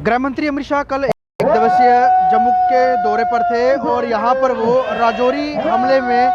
गृह मंत्री अमित शाह कल एक दिवसीय जम्मू के दौरे पर थे और यहाँ पर वो राजौरी हमले में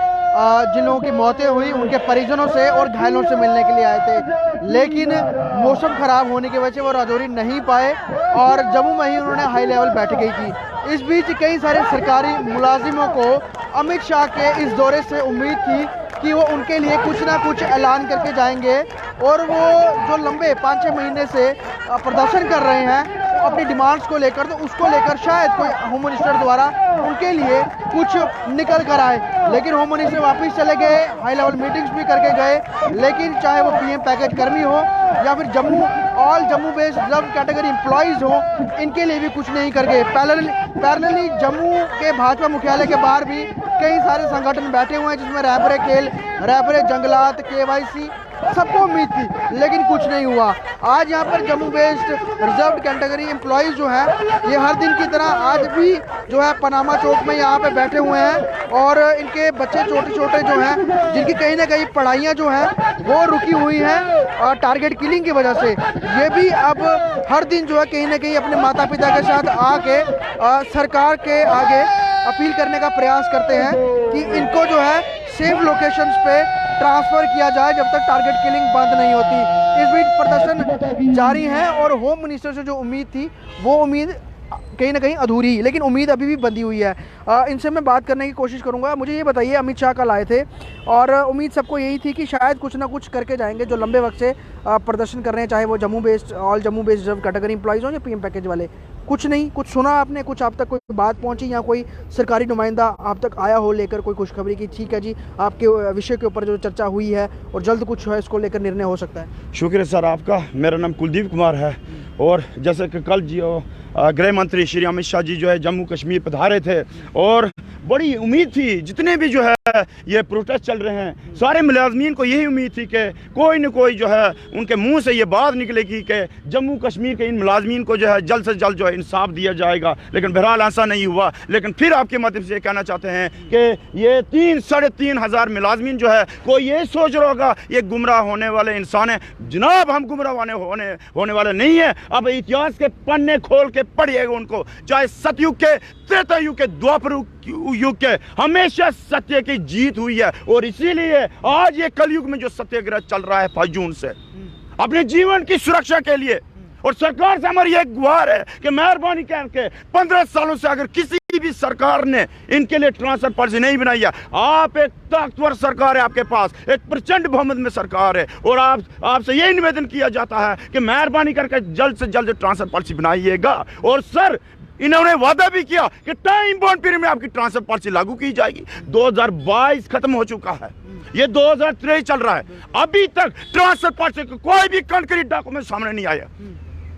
जिन लोगों की मौतें हुई उनके परिजनों से और घायलों से मिलने के लिए आए थे, लेकिन मौसम खराब होने की वजह से वो राजौरी नहीं पाए और जम्मू में ही उन्होंने हाई लेवल बैठक की। इस बीच कई सारे सरकारी मुलाजिमों को अमित शाह के इस दौरे से उम्मीद थी कि वो उनके लिए कुछ ना कुछ ऐलान करके जाएंगे और वो जो लंबे 5-6 महीने से प्रदर्शन कर रहे हैं अपनी डिमांड्स को लेकर, तो उसको लेकर शायद कोई होम मिनिस्टर द्वारा उनके लिए कुछ निकल कर आए। लेकिन होम मिनिस्टर वापस चले गए, हाई लेवल मीटिंग्स भी करके गए, लेकिन चाहे वो पीएम पैकेज कर्मी हो या फिर all Jammu based reserve category employees हो, इनके लिए भी कुछ नहीं कर गए। पैरेलली जम्मू के भाजपा मुख्यालय के बाहर भी कई सारे संगठन बैठे हुए हैं, जिसमें रैबरे खेल, रैबरे जंगलात, KYC, सबको उम्मीद थी लेकिन कुछ नहीं हुआ। आज यहाँ पर Jammu based reserve category employees जो है ये हर दिन की तरह आज भी जो है पनामा चौक में यहाँ पे बैठे हुए हैं और इनके बच्चे छोटे छोटे जो हैं जिनकी कहीं ना कहीं पढ़ाइयाँ जो हैं वो रुकी हुई हैं टारगेट किलिंग की वजह से, ये भी अब हर दिन जो है कहीं ना कहीं अपने माता पिता के साथ आके सरकार के आगे अपील करने का प्रयास करते हैं कि इनको जो है सेफ लोकेशंस पे ट्रांसफ़र किया जाए जब तक टारगेट किलिंग बंद नहीं होती। इस बीच प्रदर्शन जारी है और होम मिनिस्टर से जो उम्मीद थी वो उम्मीद कहीं ना कहीं अधूरी, लेकिन उम्मीद अभी भी बंधी हुई है। इनसे मैं बात करने की कोशिश करूंगा। मुझे ये बताइए, अमित शाह कल आए थे और उम्मीद सबको यही थी कि शायद कुछ ना कुछ करके जाएंगे जो लंबे वक्त से प्रदर्शन कर रहे हैं, चाहे वो Jammu based all Jammu based reserve category employees हों या पीएम पैकेज वाले। कुछ नहीं, कुछ सुना आपने? कुछ आप तक कोई बात पहुंची या कोई सरकारी नुमाइंदा आप तक आया हो लेकर कोई खुशखबरी की, ठीक है जी आपके विषय के ऊपर जो चर्चा हुई है और जल्द कुछ है इसको लेकर निर्णय हो सकता है? शुक्रिया सर आपका। मेरा नाम कुलदीप कुमार है और जैसे कि कल जी गृह मंत्री श्री अमित शाह जी जो है जम्मू कश्मीर पधारे थे और बड़ी उम्मीद थी, जितने भी जो है ये प्रोटेस्ट चल रहे हैं सारे मुलाजमीन को यही उम्मीद थी कि कोई न कोई जो है उनके मुंह से ये बात निकलेगी कि जम्मू कश्मीर के इन मुलाजमीन को जो है जल्द से जल्द जो है इंसाफ दिया जाएगा, लेकिन बहरहाल ऐसा नहीं हुआ। लेकिन फिर आपके माध्यम से ये कहना चाहते हैं कि ये 3-3.5 हज़ार मुलाजमीन जो है कोई ये सोच रहा होगा ये गुमराह होने वाले इंसान है। जनाब, हम गुमराह होने वाले नहीं है। अब इतिहास के पन्ने खोल के पढ़िएगा उनको, चाहे सतयुग के, त्रेता युग के, द्वापर युग के, हमेशा सत्य की जीत हुई है और इसीलिए आज ये कलयुग में जो सत्याग्रह चल रहा है 5 जून से अपने जीवन की सुरक्षा के लिए। और सरकार से हमारी एक गुहार है कि मेहरबानी करके 15 सालों से अगर किसी भी सरकार ने इनके लिए ट्रांसफर पॉलिसी नहीं बनाई है, आप एक ताकतवर सरकार है, आपके पास एक प्रचंड बहुमत में सरकार है और आपसे यही निवेदन किया जाता है कि मेहरबानी करके जल्द से जल्द ट्रांसफर पॉलिसी बनाइएगा। और सर, इन्होंने वादा भी किया कि टाइम बाउंड पीरियड में आपकी ट्रांसफर पॉलिसी लागू की जाएगी। 2022 खत्म हो चुका है, ये 2023 चल रहा है, अभी तक ट्रांसफर पॉलिसी का कोई भी कंक्रीट डॉक्यूमेंट सामने नहीं आया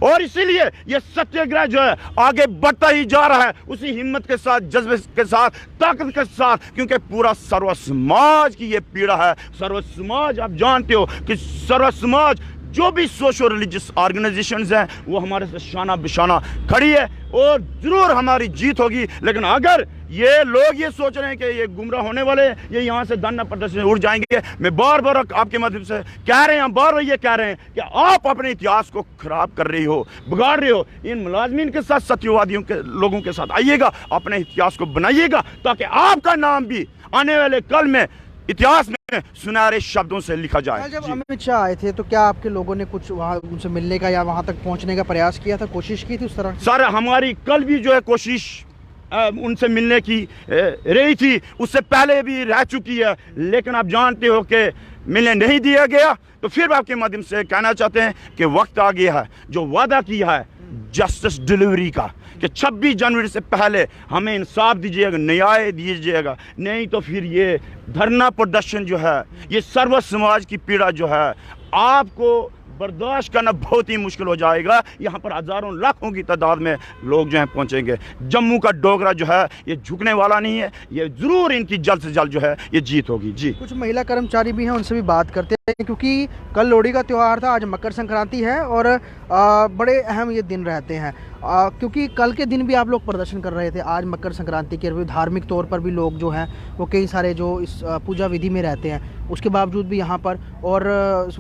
और इसीलिए ये सत्याग्रह जो है आगे बढ़ता ही जा रहा है उसी हिम्मत के साथ, जज्बे के साथ, ताकत के साथ, क्योंकि पूरा सर्व समाज की ये पीड़ा है। सर्व समाज, आप जानते हो कि सर्व समाज जो भी सोशल रिलीजियस ऑर्गेनाइजेशंस हैं वो हमारे से शाना बिशाना खड़ी है और जरूर हमारी जीत होगी। लेकिन अगर ये लोग ये सोच रहे हैं कि ये गुमराह होने वाले, ये यहाँ से धरना प्रदर्शन उड़ जाएंगे, मैं बार बार आपके माध्यम से कह रहे हैं, बार बार ये कह रहे हैं कि आप अपने इतिहास को खराब कर रही हो, बिगाड़ रहे हो। इन मुलाजमीन के साथ, सत्यवादियों के लोगों के साथ आइएगा, अपने इतिहास को बनाइएगा ताकि आपका नाम भी आने वाले कल में इतिहास में सुनहरे शब्दों से लिखा जाए। जब अमित शाह आए थे तो क्या आपके लोगों ने कुछ वहाँ उनसे मिलने का या वहाँ तक पहुँचने का प्रयास किया था, कोशिश की थी उस तरह? सर, हमारी कल भी जो है कोशिश उनसे मिलने की रही थी, उससे पहले भी रह चुकी है, लेकिन आप जानते हो कि मिलने नहीं दिया गया। तो फिर आपके माध्यम से कहना चाहते हैं कि वक्त आ गया है, जो वादा किया है जस्टिस डिलीवरी का कि 26 जनवरी से पहले हमें इंसाफ दीजिएगा, न्याय दीजिएगा, नहीं तो फिर ये धरना प्रदर्शन जो है, ये सर्व समाज की पीड़ा जो है आपको बर्दाश्त करना बहुत ही मुश्किल हो जाएगा। यहाँ पर हजारों लाखों की तादाद में लोग जो है पहुँचेंगे। जम्मू का डोगरा जो है ये झुकने वाला नहीं है, ये जरूर इनकी जल्द से जल्द जो है ये जीत होगी। जी, कुछ महिला कर्मचारी भी हैं, उनसे भी बात करते हैं क्योंकि कल लोहड़ी का त्यौहार था, आज मकर संक्रांति है और बड़े अहम ये दिन रहते हैं। क्योंकि कल के दिन भी आप लोग प्रदर्शन कर रहे थे, आज मकर संक्रांति के धार्मिक तौर पर भी लोग जो हैं वो कई सारे जो इस पूजा विधि में रहते हैं उसके बावजूद भी यहाँ पर और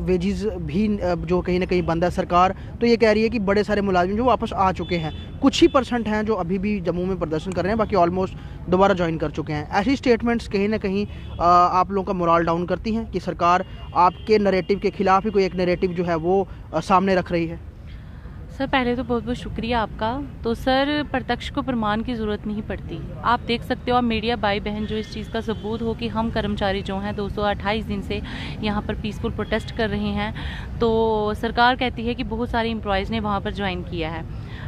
वेजिज़ भी जो कहीं ना कहीं बंद है। सरकार तो ये कह रही है कि बड़े सारे मुलाजिम जो वापस आ चुके हैं, कुछ ही % हैं जो अभी भी जम्मू में प्रदर्शन कर रहे हैं, बाकी ऑलमोस्ट दोबारा ज्वाइन कर चुके हैं। ऐसी स्टेटमेंट्स कहीं ना कहीं आप लोगों का मोरल डाउन करती हैं कि सरकार आपके नैरेटिव के खिलाफ ही कोई एक नैरेटिव जो है वो सामने रख रही है। सर पहले तो बहुत बहुत शुक्रिया आपका। तो सर प्रत्यक्ष को प्रमाण की ज़रूरत नहीं पड़ती, आप देख सकते हो, आप मीडिया भाई बहन जो इस चीज़ का सबूत हो कि हम कर्मचारी जो हैं 228 दिन से यहाँ पर पीसफुल प्रोटेस्ट कर रहे हैं। तो सरकार कहती है कि बहुत सारे एम्प्लॉयज़ ने वहाँ पर ज्वाइन किया है।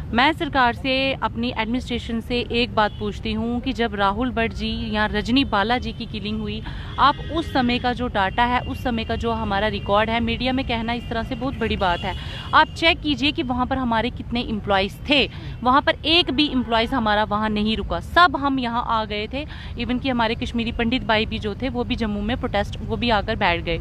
मैं सरकार से अपनी एडमिनिस्ट्रेशन से एक बात पूछती हूँ कि जब राहुल भट्ट जी या रजनी बाला जी की किलिंग हुई, आप उस समय का जो डाटा है, उस समय का जो हमारा रिकॉर्ड है, मीडिया में कहना इस तरह से बहुत बड़ी बात है। आप चेक कीजिए कि वहाँ पर हमारे कितने एम्प्लॉयज़ थे, वहाँ पर एक भी एम्प्लॉयज़ हमारा वहाँ नहीं रुका, सब हम यहाँ आ गए थे। इवन कि हमारे कश्मीरी पंडित भाई भी जो थे वो भी जम्मू में प्रोटेस्ट, वो भी आकर बैठ गए।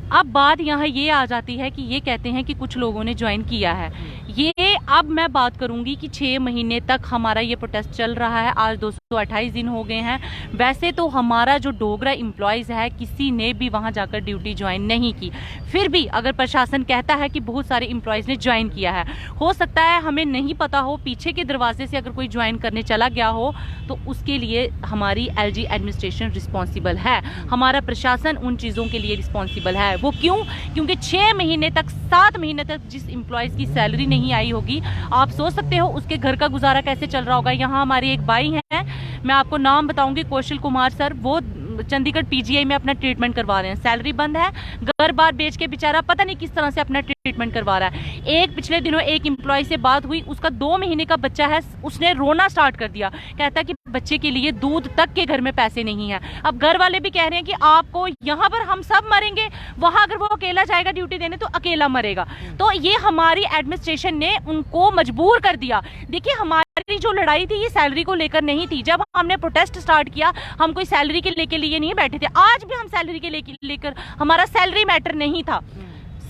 अब बात यहाँ ये आ जाती है कि ये कहते हैं कि कुछ लोगों ने ज्वाइन किया है। ये अब मैं बात करूंगी कि 6 महीने तक हमारा ये प्रोटेस्ट चल रहा है, आज 228 दिन हो गए हैं। वैसे तो हमारा जो डोगरा एम्प्लॉयज़ है किसी ने भी वहाँ जाकर ड्यूटी ज्वाइन नहीं की, फिर भी अगर प्रशासन कहता है कि बहुत सारे एम्प्लॉयज़ ने ज्वाइन किया है, हो सकता है हमें नहीं पता हो, पीछे के दरवाजे से अगर कोई ज्वाइन करने चला गया हो तो उसके लिए हमारी LG एडमिनिस्ट्रेशन रिस्पॉन्सिबल है, हमारा प्रशासन उन चीज़ों के लिए रिस्पॉन्सिबल है। वो क्यों? क्योंकि 6 महीने तक, 7 महीने तक जिस एम्प्लॉयज़ की सैलरी नहीं आई होगी, आप सोच सकते हो उसके घर का गुजारा कैसे चल रहा होगा। यहाँ हमारे एक भाई हैं, मैं आपको नाम बताऊंगी, कौशल कुमार सर, वो चंडीगढ़ PGI में अपना ट्रीटमेंट करवा रहे हैं, सैलरी बंद है, घर बार बेच के बेचारा पता नहीं किस तरह से अपना ट्रीटमेंट करवा रहा है। एक पिछले दिनों एक एम्प्लॉय से बात हुई, उसका 2 महीने का बच्चा है, उसने रोना स्टार्ट कर दिया, कहता है कि बच्चे के लिए दूध तक के घर में पैसे नहीं है। अब घर वाले भी कह रहे हैं कि आपको यहाँ पर हम सब मरेंगे, वहां अगर वो अकेला जाएगा ड्यूटी देने तो अकेला मरेगा। तो ये हमारी एडमिनिस्ट्रेशन ने उनको मजबूर कर दिया। देखिए हमारी जो लड़ाई थी ये सैलरी को लेकर नहीं थी, जब हमने प्रोटेस्ट स्टार्ट किया हम कोई सैलरी के लिए नहीं बैठे थे, आज भी हम सैलरी के लेकर, हमारा सैलरी मैटर नहीं था।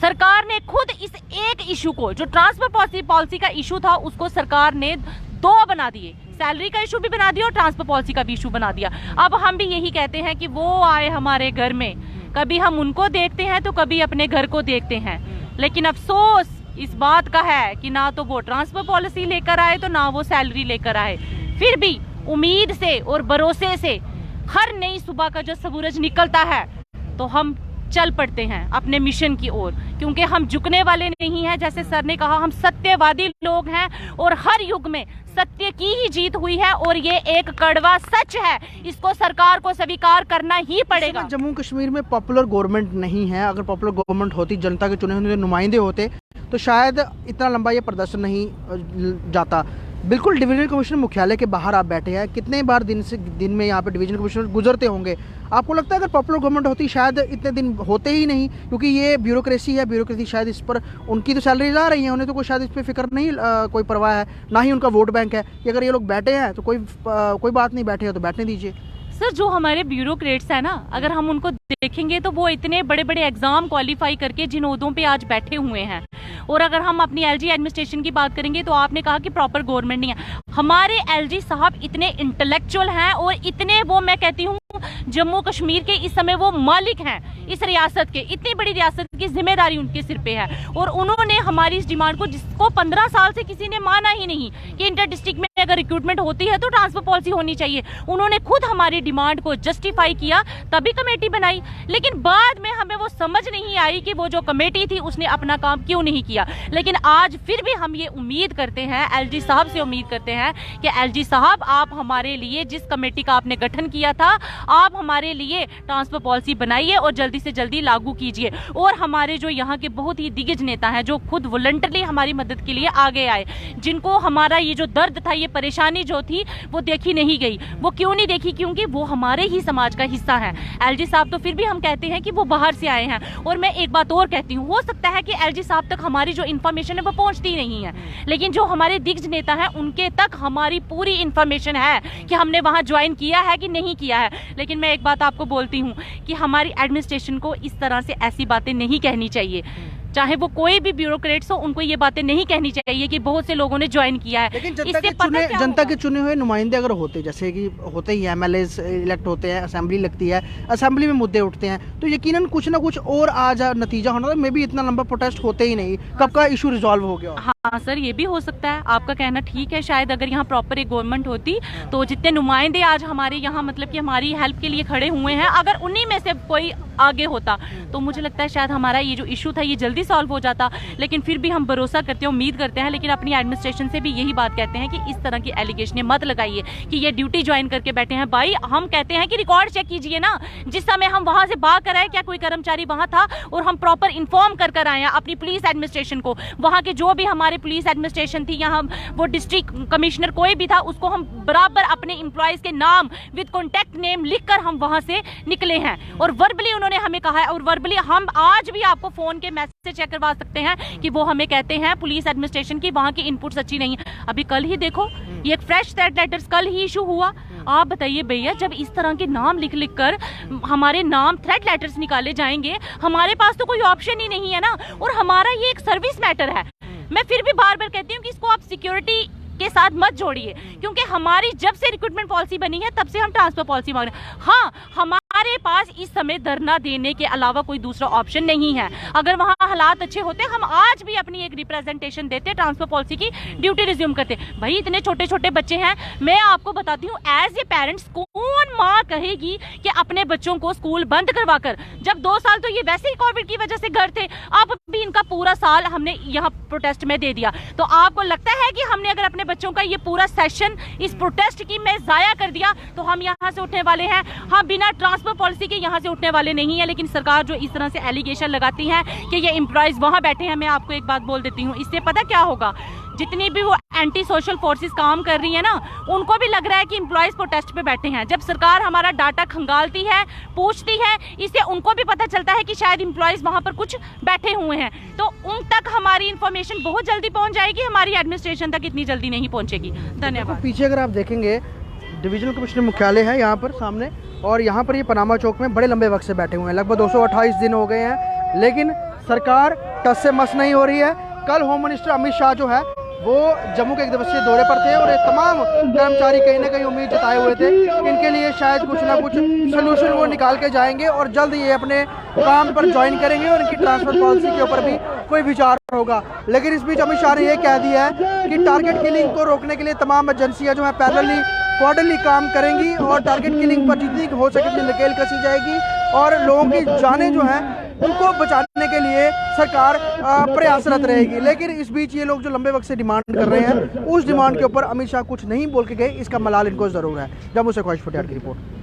सरकार ने खुद इस एक इशू को, जो ट्रांसफर पॉलिसी का इशू था, उसको सरकार ने 2 बना दिए, सैलरी का इशू भी बना दिया और ट्रांसफर पॉलिसी का भी इशू बना दिया। अब हम भी यही कहते हैं कि वो आए हमारे घर में, कभी हम उनको देखते हैं तो कभी अपने घर को देखते हैं, लेकिन अफसोस इस बात का है कि ना तो वो ट्रांसफर पॉलिसी लेकर आए तो ना वो सैलरी लेकर आए। फिर भी उम्मीद से और भरोसे से हर नई सुबह का जब सूरज निकलता है तो हम चल पड़ते हैं अपने मिशन की ओर, क्योंकि हम झुकने वाले नहीं हैं। जैसे सर ने कहा, हम सत्यवादी लोग हैं और हर युग में सत्य की ही जीत हुई है और ये एक कड़वा सच है, इसको सरकार को स्वीकार करना ही पड़ेगा। जम्मू कश्मीर में पॉपुलर गवर्नमेंट नहीं है, अगर पॉपुलर गवर्नमेंट होती, जनता के चुने हुए नुमाइंदे होते तो शायद इतना लंबा ये प्रदर्शन नहीं जाता। बिल्कुल डिवीजन कमिश्नर मुख्यालय के बाहर आप बैठे हैं, कितने बार दिन में यहाँ पे डिवीजन कमिश्नर गुजरते होंगे, आपको लगता है अगर पॉपुलर गवर्नमेंट होती शायद इतने दिन होते ही नहीं? क्योंकि ये ब्यूरोक्रेसी है, ब्यूरोक्रेसी शायद इस पर, उनकी तो सैलरीज आ रही है, उन्हें तो कोई शायद इस पर फिक्र नहीं, कोई परवाह है, ना ही उनका वोट बैंक है कि अगर ये लोग बैठे हैं तो कोई बात नहीं, बैठे हो तो बैठने दीजिए। सर जो हमारे ब्यूरोक्रेट्स हैं ना, अगर हम उनको देखेंगे तो वो इतने बड़े बड़े एग्जाम क्वालिफाई करके जिन ओहदों पे आज बैठे हुए हैं, और अगर हम अपनी LG एडमिनिस्ट्रेशन की बात करेंगे तो आपने कहा कि प्रॉपर गवर्नमेंट नहीं है, हमारे LG साहब इतने इंटेलेक्चुअल हैं और इतने, वो मैं कहती हूँ जम्मू कश्मीर के इस समय वो मालिक हैं इस रियासत के, इतनी बड़ी रियासत की जिम्मेदारी उनके सिर पे है, और उन्होंने हमारी इस डिमांड को, जिसको 15 साल से किसी ने माना ही नहीं कि इंटर डिस्ट्रिक्ट में अगर रिक्रूटमेंट होती है तो ट्रांसफर पॉलिसी होनी चाहिए, उन्होंने खुद हमारी डिमांड को जस्टिफाई किया, तभी कमेटी बनाई। लेकिन बाद में हमें वो समझ नहीं आई कि वो जो कमेटी थी उसने अपना काम क्यों नहीं किया। लेकिन आज फिर भी हम ये उम्मीद करते हैं, LG साहब से उम्मीद करते हैं कि LG साहब आप हमारे लिए, जिस कमेटी का आपने गठन किया था, आप हमारे लिए ट्रांसफर पॉलिसी बनाइए और जल्दी से जल्दी लागू कीजिए। और हमारे जो यहाँ के बहुत ही दिग्गज नेता हैं जो खुद वॉलंटरली हमारी मदद के लिए आगे आए, जिनको हमारा ये जो दर्द था, ये परेशानी जो थी वो देखी नहीं गई। वो क्यों नहीं देखी? क्योंकि वो हमारे ही समाज का हिस्सा है। LG साहब तो फिर भी हम कहते हैं कि वो बाहर से आए हैं। और मैं एक बात और कहती हूँ, हो सकता है कि LG साहब तक हमारी जो इन्फॉर्मेशन है वो पहुँचती नहीं है, लेकिन जो हमारे दिग्गज नेता हैं उनके तक हमारी पूरी इन्फॉर्मेशन है कि हमने वहाँ ज्वाइन किया है कि नहीं किया है। लेकिन मैं एक बात आपको बोलती हूँ कि हमारी एडमिनिस्ट्रेशन को इस तरह से ऐसी बातें नहीं कहनी चाहिए। चाहे वो कोई भी ब्यूरोक्रेट्स हो, उनको ये बातें नहीं कहनी चाहिए कि बहुत से लोगों ने ज्वाइन किया है। लेकिन इससे जनता के चुने हुए नुमाइंदे अगर होते, जैसे कि होते ही एमएलए इलेक्ट होते हैं, असेंबली लगती है, असेंबली में मुद्दे उठते हैं, तो यकीनन कुछ ना कुछ और आज नतीजा होना था। मे भी इतना लंबा प्रोटेस्ट होते ही नहीं, कब का इशू रिजॉल्व हो गया। हाँ सर, ये भी हो सकता है, आपका कहना ठीक है। शायद अगर यहाँ प्रॉपर एक गवर्नमेंट होती तो जितने नुमाइंदे आज हमारे यहाँ मतलब कि हमारी हेल्प के लिए खड़े हुए हैं, अगर उन्हीं में से कोई आगे होता तो मुझे लगता है शायद हमारा ये जो इशू था ये जल्दी सॉल्व हो जाता। लेकिन फिर भी हम भरोसा करते हैं, उम्मीद करते हैं, लेकिन अपनी एडमिनिस्ट्रेशन से भी यही बात कहते हैं कि इस तरह की एलिगेशन मत लगाइए कि ये ड्यूटी ज्वाइन करके बैठे हैं। भाई हम कहते हैं कि रिकॉर्ड चेक कीजिए ना, जिस समय हम वहां से भाग कर आए क्या कोई कर्मचारी वहां था, और हम प्रॉपर इन्फॉर्म कर आए हैं अपनी पुलिस एडमिनिस्ट्रेशन को। वहां के जो भी हमारे पुलिस एडमिनिस्ट्रेशन थी, यहाँ वो डिस्ट्रिक्ट कमिश्नर कोई भी था, उसको हम बराबर अपने एम्प्लॉयज के नाम विद कॉन्टैक्ट नेम लिखकर हम वहां से निकले हैं। और वर्बली उन्होंने हमें कहा है, और वर्बली हम आज भी आपको फोन के मैसेज चेक करवा सकते हैं कि वो हमें कहते हैं पुलिस एडमिनिस्ट्रेशन की वहां की इनपुट्स अच्छी नहीं है। अभी कल ही देखो ये एक फ्रेश थ्रेट लेटर्स कल ही इशू हुआ। आप बताइए भैया, जब इस तरह के नाम लिख लिख कर हमारे नाम थ्रेट लेटर्स निकाले जाएंगे, हमारे पास तो कोई ऑप्शन ही नहीं है ना। और हमारा ये एक सर्विस मैटर है। मैं फिर भी बार बार कहती हूँ कि इसको आप सिक्योरिटी के साथ मत जोड़िए, क्योंकि हमारी जब से रिक्रूटमेंट पॉलिसी बनी है तब से हम ट्रांसफर पॉलिसी मांग रहे हैं। हाँ, हमारे पास इस समय धरना देने के अलावा कोई दूसरा ऑप्शन नहीं है। अगर वहाँ हालात अच्छे होते हम आज भी अपनी एक रिप्रेजेंटेशन देते, ट्रांसफर पॉलिसी की ड्यूटी रिज्यूम करते। भाई इतने छोटे छोटे बच्चे हैं, मैं आपको बताती हूँ एज ए पेरेंट्स कौन माँ कहेगी कि अपने बच्चों को स्कूल बंद करवा कर, जब 2 साल तो ये वैसे ही कोविड की वजह से घर थे, अब भी इनका पूरा साल हमने यहाँ प्रोटेस्ट में दे दिया। तो आपको लगता है कि हमने अगर अपने बच्चों का ये पूरा सेशन इस प्रोटेस्ट की में जाया कर दिया तो हम यहाँ से उठने वाले हैं? हम बिना ट्रांसफर पॉलिसी के यहाँ से उठने वाले नहीं है। लेकिन सरकार जो इस तरह से एलिगेशन लगाती है कि ये एम्प्लॉयज वहाँ बैठे हैं, मैं आपको एक बात बोल देती हूँ, इससे पता क्या होगा, जितनी भी वो एंटी सोशल फोर्सेस काम कर रही है ना, उनको भी लग रहा है कि एम्प्लॉयज प्रोटेस्ट पे बैठे हैं। जब सरकार हमारा डाटा खंगालती है, पूछती है, इससे उनको भी पता चलता है कि शायद एम्प्लॉयज वहां पर कुछ बैठे हुए हैं, तो उन तक हमारी इंफॉर्मेशन बहुत जल्दी पहुंच जाएगी, हमारी एडमिनिस्ट्रेशन तक इतनी जल्दी नहीं पहुंचेगी। धन्यवाद। पीछे अगर आप देखेंगे डिविजनल कमिश्नर मुख्यालय है यहाँ पर सामने, और यहाँ पर ये पनामा चौक में बड़े लंबे वक्त से बैठे हुए हैं, लगभग 228 दिन हो गए हैं, लेकिन सरकार टस से मस नहीं हो रही है। कल होम मिनिस्टर अमित शाह जो है वो जम्मू के 1 दिवसीय दौरे पर थे, और ये तमाम कर्मचारी कहीं ना कहीं उम्मीद जताए हुए थे कि इनके लिए शायद कुछ ना कुछ सोल्यूशन वो निकाल के जाएंगे और जल्द ये अपने काम पर ज्वाइन करेंगे और इनकी ट्रांसफर पॉलिसी के ऊपर भी कोई विचार होगा। लेकिन इस बीच अमित शाह ने यह कह दिया है कि टारगेट किलिंग को रोकने के लिए तमाम एजेंसियां जो है पैरेलली क्वार्टरली काम करेंगी, और टारगेट किलिंग पर जितनी हो सके उतनी नकेल कसी जाएगी, और लोगों की जानें जो हैं उनको बचाने के लिए सरकार प्रयासरत रहेगी। लेकिन इस बीच ये लोग जो लंबे वक्त से डिमांड कर रहे हैं, उस डिमांड के ऊपर अमित शाह कुछ नहीं बोल के गए, इसका मलाल इनको जरूर है। जम्मू से ख्वाहिश फटियार की रिपोर्ट।